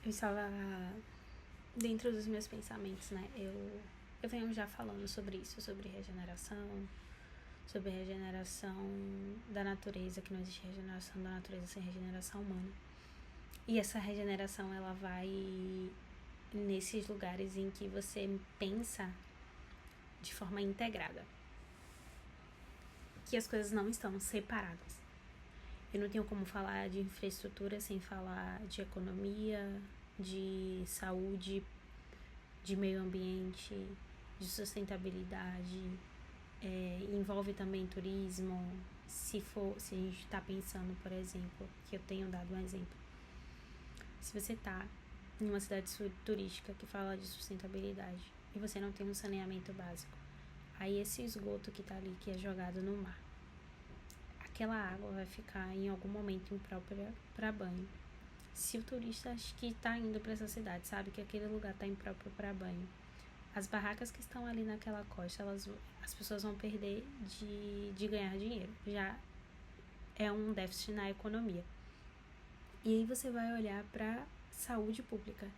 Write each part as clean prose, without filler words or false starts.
Eu estava dentro dos meus pensamentos, né? Eu venho já falando sobre isso, sobre regeneração da natureza, que não existe regeneração da natureza sem regeneração humana. E essa regeneração, ela vai nesses lugares em que você pensa de forma integrada, que as coisas não estão separadas. Eu não tenho como falar de infraestrutura sem falar de economia, de saúde, de meio ambiente, de sustentabilidade, envolve também turismo. Se a gente está pensando, por exemplo, que eu tenho dado um exemplo, se você está em uma cidade turística que fala de sustentabilidade e você não tem um saneamento básico, aí esse esgoto que está ali, que é jogado no mar, aquela água vai ficar em algum momento imprópria para banho. Se o turista que está indo para essa cidade sabe que aquele lugar está impróprio para banho, as barracas que estão ali naquela costa, as pessoas vão perder de ganhar dinheiro. Já é um déficit na economia. E aí você vai olhar para saúde pública.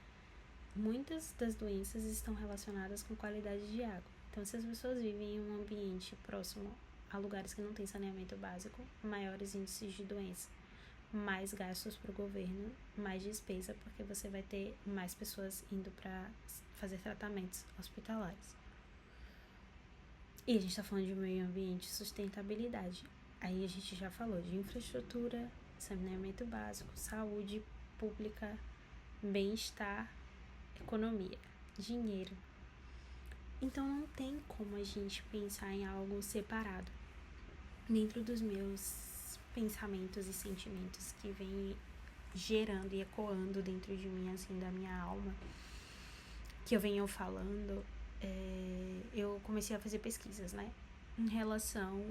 Muitas das doenças estão relacionadas com qualidade de água. Então, se as pessoas vivem em um ambiente próximo a lugares que não tem saneamento básico, maiores índices de doença, mais gastos para o governo, mais despesa, porque você vai ter mais pessoas indo para fazer tratamentos hospitalares. E a gente está falando de meio ambiente e sustentabilidade. Aí a gente já falou de infraestrutura, saneamento básico, saúde pública, bem-estar, economia, dinheiro. Então não tem como a gente pensar em algo separado. Dentro dos meus pensamentos e sentimentos que vem gerando e ecoando dentro de mim, assim, da minha alma, que eu venho falando, eu comecei a fazer pesquisas, né, em relação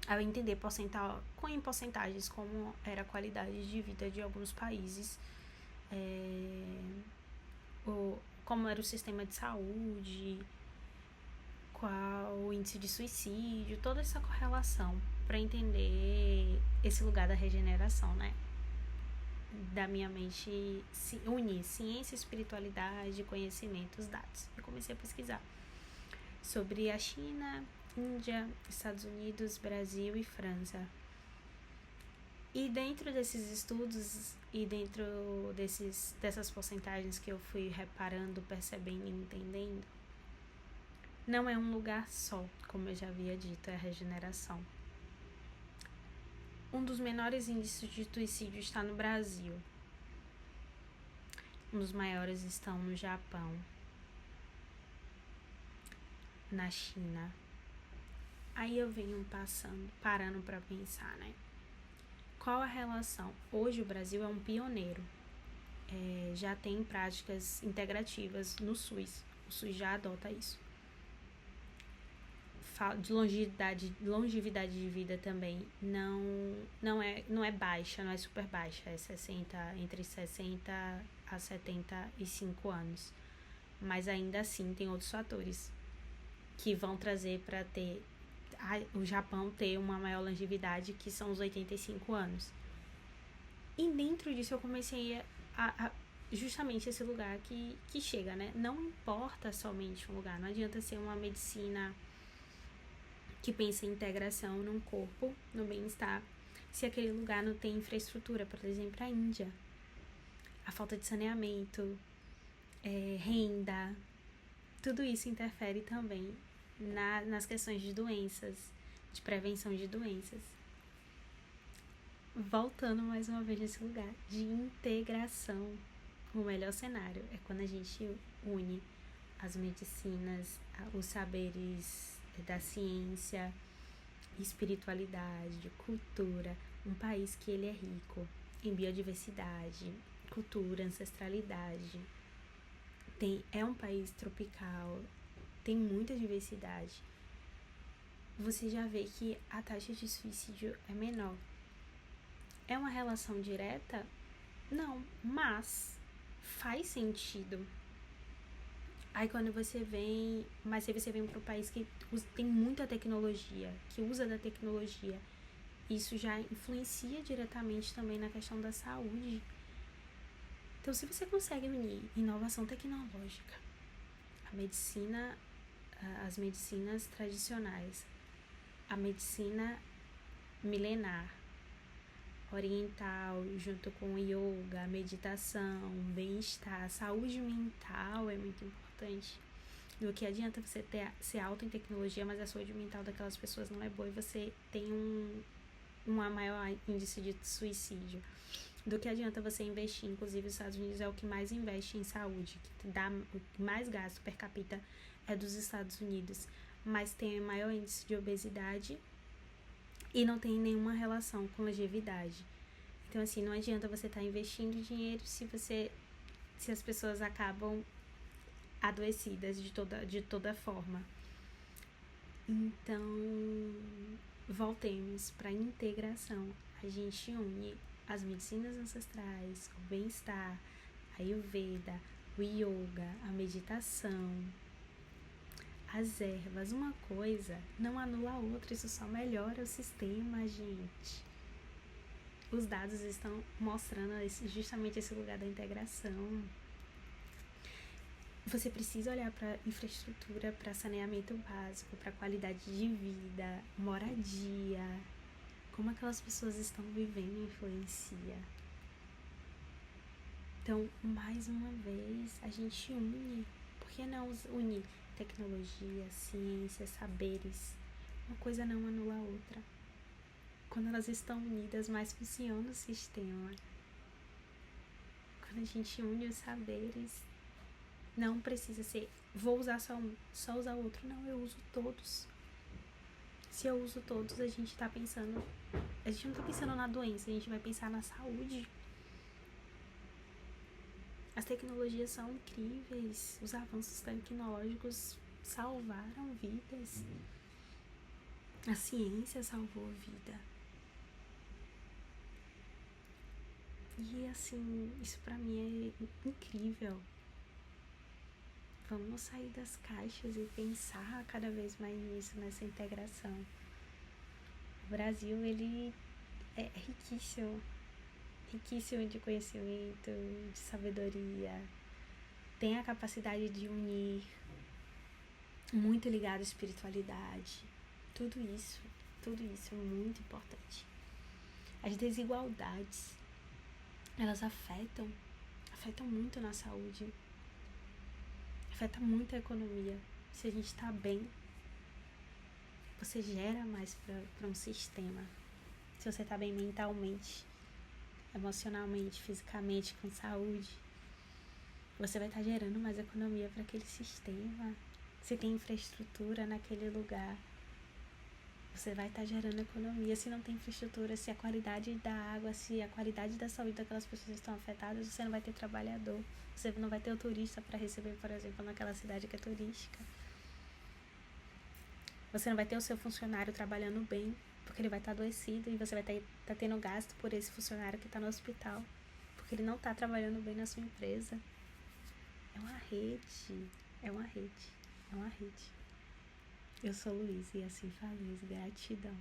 a entender em porcentagens como era a qualidade de vida de alguns países, como era o sistema de saúde, qual o índice de suicídio, toda essa correlação para entender esse lugar da regeneração, né? Da minha mente unir ciência, espiritualidade, conhecimentos, dados. Eu comecei a pesquisar sobre a China, Índia, Estados Unidos, Brasil e França. E dentro desses estudos e dentro dessas porcentagens que eu fui reparando, percebendo e entendendo, não é um lugar só, como eu já havia dito, é a regeneração. Um dos menores índices de suicídio está no Brasil. Um dos maiores estão no Japão, na China. Aí eu venho parando para pensar, né? Qual a relação? Hoje o Brasil é um pioneiro. Já tem práticas integrativas no SUS. O SUS já adota isso. De longevidade de vida também não é baixa, não é super baixa, é entre 60 a 75 anos. Mas ainda assim tem outros fatores que vão trazer para o Japão ter uma maior longevidade, que são os 85 anos. E dentro disso eu comecei a justamente esse lugar que chega, né? Não importa somente um lugar, não adianta ser uma medicina que pensa em integração no corpo, no bem-estar, se aquele lugar não tem infraestrutura. Por exemplo, a Índia, a falta de saneamento, renda, tudo isso interfere também nas questões de doenças, de prevenção de doenças. Voltando mais uma vez nesse lugar de integração, o melhor cenário é quando a gente une as medicinas, os saberes da ciência, espiritualidade, cultura. Um país que ele é rico em biodiversidade, cultura, ancestralidade. É um país tropical, tem muita diversidade. Você já vê que a taxa de suicídio é menor. É uma relação direta? Não, mas faz sentido. Aí quando você vem para um país que tem muita tecnologia, que usa da tecnologia, isso já influencia diretamente também na questão da saúde. Então, se você consegue unir inovação tecnológica, a medicina, as medicinas tradicionais, a medicina milenar, oriental, junto com yoga, meditação, bem-estar, saúde mental é muito importante. Do que adianta você ser alto em tecnologia, mas a saúde mental daquelas pessoas não é boa e você tem uma maior índice de suicídio. Do que adianta você investir, inclusive os Estados Unidos é o que mais investe em saúde, que dá o mais gasto per capita é dos Estados Unidos, mas tem o maior índice de obesidade e não tem nenhuma relação com longevidade. Então, assim, não adianta você estar investindo dinheiro se as pessoas acabam adoecidas de toda forma. Então, voltemos para a integração. A gente une as medicinas ancestrais, o bem-estar, a Ayurveda, o yoga, a meditação, as ervas. Uma coisa não anula a outra, isso só melhora o sistema, gente. Os dados estão mostrando justamente esse lugar da integração. Você precisa olhar para infraestrutura, para saneamento básico, para qualidade de vida, moradia, como aquelas pessoas estão vivendo influencia. Então, mais uma vez, a gente une. Por que não unir tecnologia, ciência, saberes? Uma coisa não anula a outra. Quando elas estão unidas, mais funciona o sistema. Quando a gente une os saberes, não precisa ser, vou usar só um, só usar outro. Não, eu uso todos. Se eu uso todos, a gente não tá pensando na doença, a gente vai pensar na saúde. As tecnologias são incríveis, os avanços tecnológicos salvaram vidas. A ciência salvou vida. E assim, isso pra mim é incrível. Vamos sair das caixas e pensar cada vez mais nisso, nessa integração. O Brasil, ele é riquíssimo de conhecimento, de sabedoria, tem a capacidade de unir, muito ligado à espiritualidade, tudo isso é muito importante. As desigualdades, elas afetam muito na saúde, afeta muito a economia. Se a gente está bem, você gera mais para um sistema. Se você está bem mentalmente, emocionalmente, fisicamente, com saúde, você vai estar gerando mais economia para aquele sistema. Se tem infraestrutura naquele lugar, você vai estar gerando economia. Se não tem infraestrutura, se a qualidade da água, se a qualidade da saúde daquelas pessoas estão afetadas, você não vai ter trabalhador, você não vai ter o turista para receber, por exemplo, naquela cidade que é turística. Você não vai ter o seu funcionário trabalhando bem, porque ele vai estar adoecido e você vai estar tendo gasto por esse funcionário que está no hospital, porque ele não está trabalhando bem na sua empresa. É uma rede. Eu sou Luísa e assim faz. Gratidão.